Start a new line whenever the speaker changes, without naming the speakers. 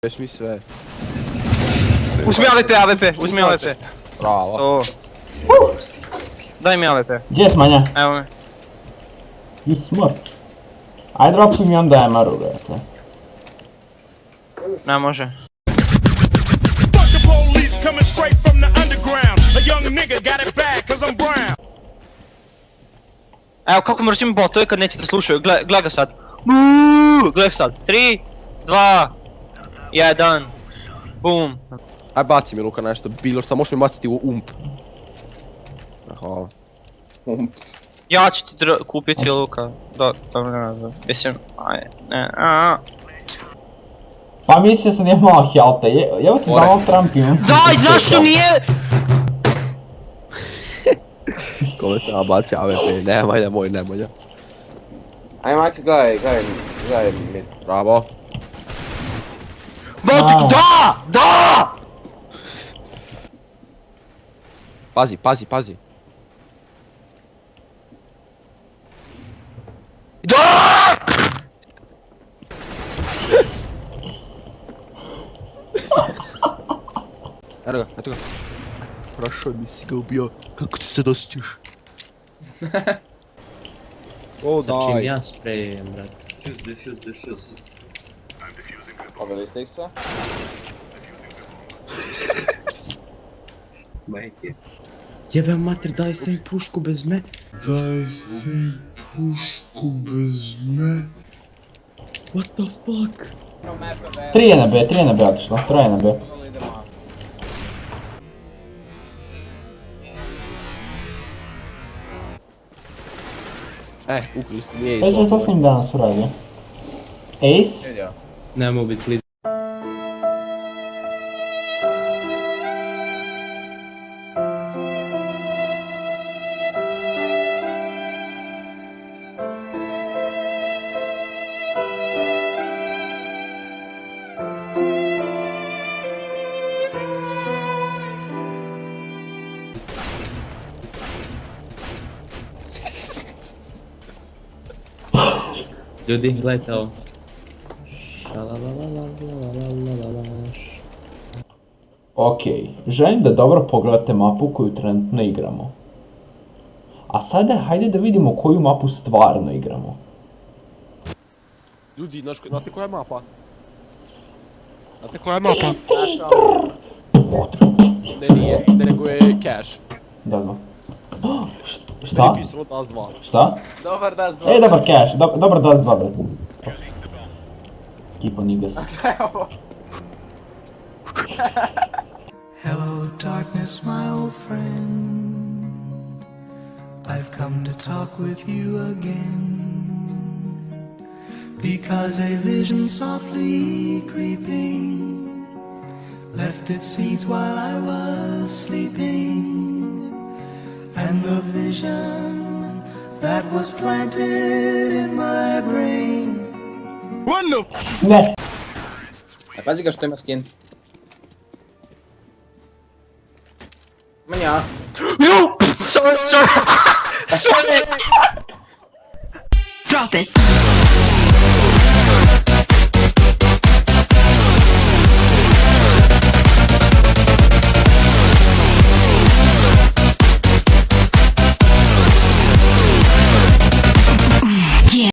Veš mi sve.
Uzmi AWP, uzmi AWP.
Bravo.
To. Daj mi AWP.
Gdje je smanja?
Evo me.
You smart. Aj dropuj mi onda MR-u, brate.
Ne može.
Fuck the police coming straight from the underground. A young nigga got it bad cause I'm brown.
Evo kako mržim botove kad nećete slušaju, gle ga sad. Gle sad, 3, 2, 1, boom.
Aj baci mi Luka nešto, bilo što, možeš mi baciti u ump. Hvala. Ump.
Ja ću ti kupiti Luka. Dobro, ne znam. Mislim, aj, ne,
Pa mislio sam da je malo healta, evo ti da malo trampim.
Daj, zašto nije?
Kome se baci AWP, nemoj.
Aj Maki, daj mid.
Bravo.
Botik, da!
Pazi.
Da!
Eto ga. Хорошо, nisi ga ubio. Kako ti se dosjećaš? O,
Sa čim
daj.
ja sprejujem, brate.
Defuse.
Pobili ste ih sve?
Majke.
Jebe mater, dali ste mi pušku bez me. What the fuck?
3 na B otišlo, 3 na B.
Ukli ste, nije
Već
izvod.
što sam im danas uradio? Ace?
Vidio.
Ne mogu biti lid. Ljudi, gledajte ovo.
Okej, želim da dobro pogledate mapu koju trenutno igramo. A sada hajde da vidimo koju mapu stvarno igramo.
Ljudi, znate koja je mapa? Znate koja je mapa? Ne, nije, nego je Cash.
Da znam. Šta?
Meni je pisalo DAS 2.
Šta?
Dobar das dva.
Ej, dobar cash, dobar DAS 2, brate. Keep on niggas.
Hello, darkness, my old friend. I've come to talk with you again. Because a vision softly creeping left its seeds while I was sleeping. And the vision that was planted in my brain.
Ne!
E, pazi ga što ima skin. Manja.
Sorry!
Drop it.